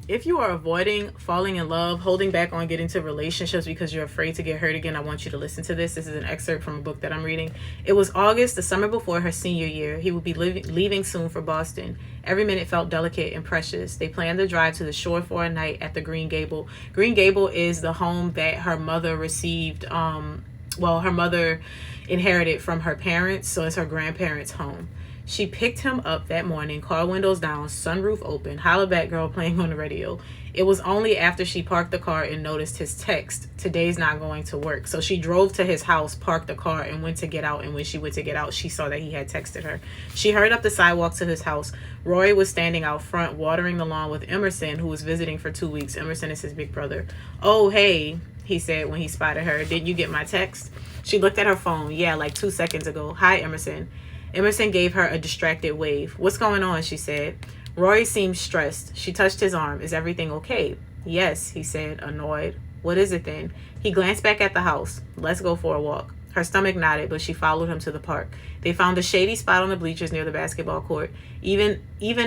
If you are avoiding falling in love, holding back on getting to relationships because you're afraid to get hurt again, I want you to listen to this. This is an excerpt from a book that I'm reading. It was August, the summer before her senior year. He would be leaving soon for Boston. Every minute felt delicate and precious. They planned the drive to the shore for a night at the Green Gable. Green Gable is the home that her mother received, her mother inherited from her parents, so it's her grandparents' home. She picked him up that morning, car windows down, sunroof open, Holla Back Girl playing on the radio. It was only after she parked the car and noticed his text, "Today's not going to work." So she drove to his house, parked the car, and went to get out. And when she went to get out, she saw that he had texted her. She hurried up the sidewalk to his house. Rory was standing out front, watering the lawn with Emerson, who was visiting for 2 weeks. Emerson is his big brother. "Oh, hey," he said when he spotted her. "Did you get my text?" She looked at her phone. "Yeah, like 2 seconds ago. Hi, Emerson." Emerson gave her a distracted wave. "What's going on?" she said. Rory seemed stressed. She touched his arm. "Is everything okay?" "Yes," he said, annoyed. "What is it then?" He glanced back at the house. "Let's go for a walk." Her stomach nodded, but she followed him to the park. They found a shady spot on the bleachers near the basketball court. Even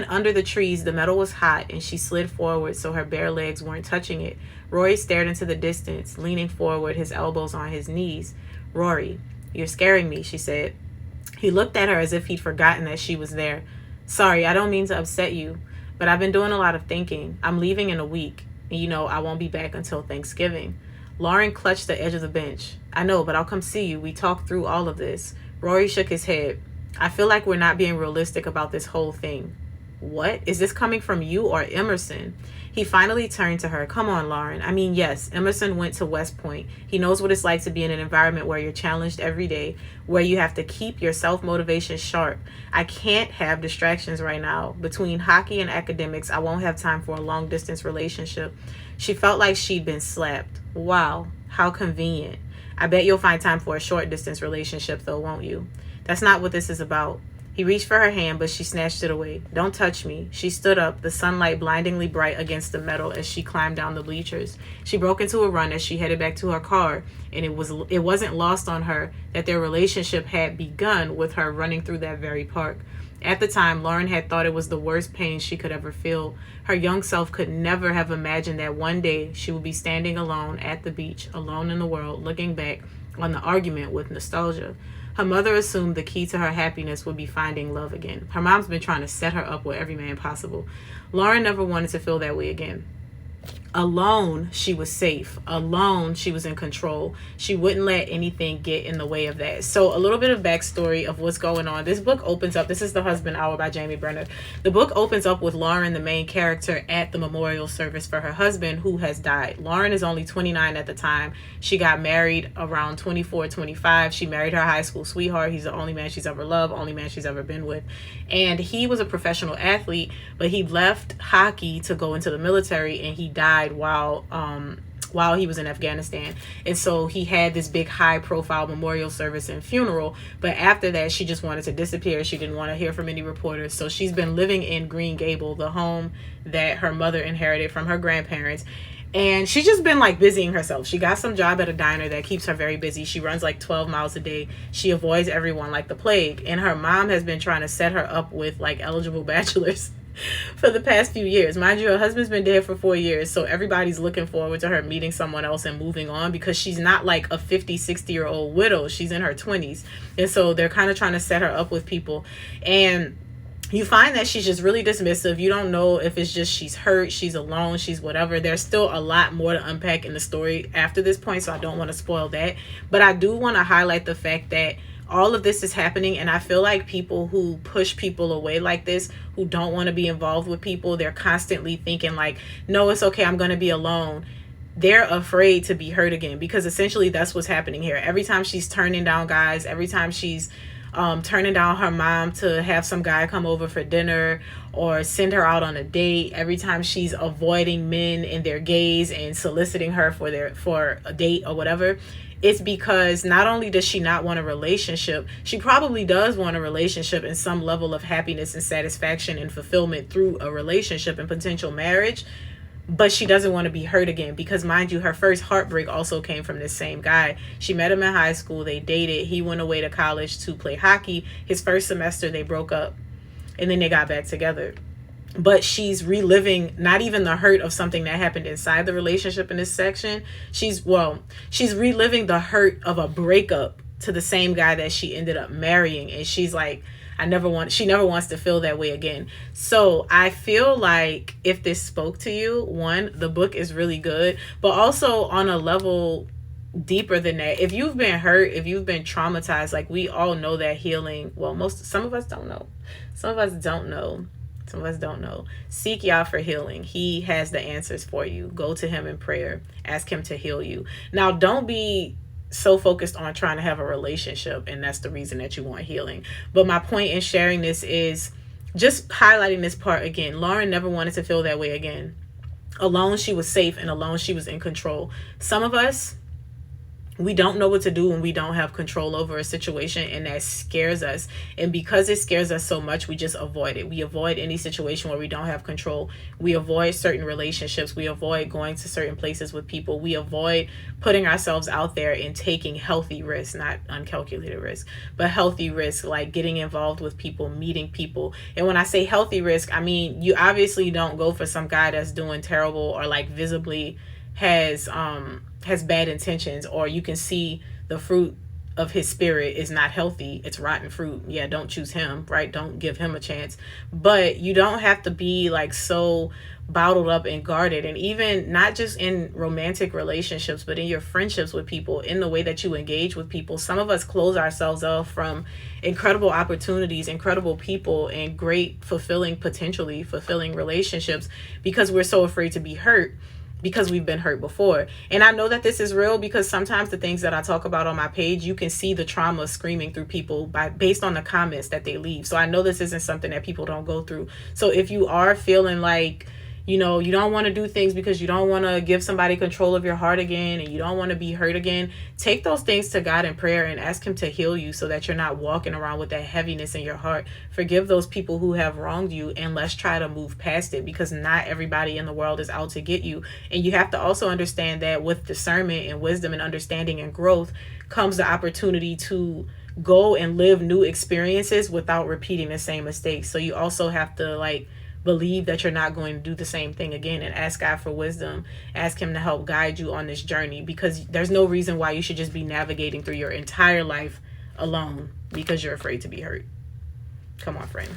under the trees, the metal was hot, and she slid forward so her bare legs weren't touching it. Rory stared into the distance, leaning forward, his elbows on his knees. "Rory, you're scaring me," she said. He looked at her as if he'd forgotten that she was there. "Sorry, I don't mean to upset you, but I've been doing a lot of thinking. I'm leaving in a week, and I won't be back until Thanksgiving." Lauren clutched the edge of the bench. "I know, but I'll come see you. We talked through all of this." Rory shook his head. "I feel like we're not being realistic about this whole thing." "What? Is this coming from you or Emerson?" He finally turned to her. "Come on, Lauren. I mean, yes, Emerson went to West Point. He knows what it's like to be in an environment where you're challenged every day, where you have to keep your self-motivation sharp. I can't have distractions right now. Between hockey and academics, I won't have time for a long-distance relationship." She felt like she'd been slapped. Wow, how convenient. "I bet you'll find time for a short-distance relationship, though, won't you?" "That's not what this is about." He reached for her hand, but she snatched it away. "Don't touch me." She stood up, the sunlight blindingly bright against the metal as she climbed down the bleachers. She broke into a run as she headed back to her car, and it wasn't lost on her that their relationship had begun with her running through that very park. At the time, Lauren had thought it was the worst pain she could ever feel. Her young self could never have imagined that one day she would be standing alone at the beach, alone in the world, looking back on the argument with nostalgia. Her mother assumed the key to her happiness would be finding love again. Her mom's been trying to set her up with every man possible. Lauren never wanted to feel that way again. Alone, she was safe. Alone, she was in control. She wouldn't let anything get in the way of that. So a little bit of backstory of what's going on. This book opens up, this is The Husband Hour by Jamie Brenner. The book opens up with Lauren, the main character, at the memorial service for her husband who has died. Lauren is only 29 at the time. She got married around 24, 25. She married her high school sweetheart. He's the only man she's ever loved, only man she's ever been with. And he was a professional athlete, but he left hockey to go into the military, and he died while he was in Afghanistan. And so he had this big high profile memorial service and funeral, but after that she just wanted to disappear. She didn't want to hear from any reporters. So she's been living in Green Gable, the home that her mother inherited from her grandparents, and she's just been like busying herself. She got some job at a diner that keeps her very busy. She runs like 12 miles a day. She avoids everyone like the plague, and her mom has been trying to set her up with like eligible bachelors for the past few years. Mind you, her husband's been dead for 4 years, so everybody's looking forward to her meeting someone else and moving on, because she's not like a 50, 60-year-old widow. She's in her 20s, and so they're kind of trying to set her up with people. And you find that she's just really dismissive. You don't know if it's just she's hurt, she's alone, she's whatever. There's still a lot more to unpack in the story after this point, so I don't want to spoil that. But I do want to highlight the fact that all of this is happening, and I feel like people who push people away like this, who don't want to be involved with people, they're constantly thinking like, no, it's okay, I'm going to be alone. They're afraid to be hurt again, because essentially that's what's happening here. Every time she's turning down guys, every time she's turning down her mom to have some guy come over for dinner or send her out on a date, every time she's avoiding men and their gaze and soliciting her for a date or whatever, it's because not only does she not want a relationship, she probably does want a relationship and some level of happiness and satisfaction and fulfillment through a relationship and potential marriage, but she doesn't want to be hurt again, because mind you, her first heartbreak also came from this same guy. She met him in high school, they dated, he went away to college to play hockey. His first semester they broke up, and then they got back together. but she's reliving not even the hurt of something that happened inside the relationship in this section. She's reliving the hurt of a breakup to the same guy that she ended up marrying, and she's like, she never wants to feel that way again. So I feel like if this spoke to you, one, the book is really good, but also on a level deeper than that, if you've been hurt, if you've been traumatized, like, we all know that healing, well, some of us don't know. Some of us don't know. Seek Yah for healing. He has the answers for you. Go to him in prayer. Ask him to heal you. Now, don't be so focused on trying to have a relationship and that's the reason that you want healing. But my point in sharing this is just highlighting this part again. Lauren never wanted to feel that way again. Alone, she was safe, and alone, she was in control. Some of us, we don't know what to do when we don't have control over a situation, and that scares us. And because it scares us so much, we just avoid it. We avoid any situation where we don't have control. We avoid certain relationships. We avoid going to certain places with people. We avoid putting ourselves out there and taking healthy risks, not uncalculated risks, but healthy risks, like getting involved with people, meeting people. And when I say healthy risk, I mean, you obviously don't go for some guy that's doing terrible or like visibly has bad intentions, or you can see the fruit of his spirit is not healthy. It's rotten fruit. Yeah, don't choose him, right? Don't give him a chance. But you don't have to be like so bottled up and guarded. And even not just in romantic relationships, but in your friendships with people, in the way that you engage with people. Some of us close ourselves off from incredible opportunities, incredible people, and great potentially fulfilling relationships because we're so afraid to be hurt, because we've been hurt before. And I know that this is real because sometimes the things that I talk about on my page, you can see the trauma screaming through people based on the comments that they leave. So I know this isn't something that people don't go through. So if you are feeling like, you know, you don't want to do things because you don't want to give somebody control of your heart again, and you don't want to be hurt again, take those things to God in prayer and ask him to heal you so that you're not walking around with that heaviness in your heart. Forgive those people who have wronged you, and let's try to move past it, because not everybody in the world is out to get you. And you have to also understand that with discernment and wisdom and understanding and growth comes the opportunity to go and live new experiences without repeating the same mistakes. So you also have to believe that you're not going to do the same thing again, and ask God for wisdom. Ask him to help guide you on this journey, because there's no reason why you should just be navigating through your entire life alone because you're afraid to be hurt. Come on, friend.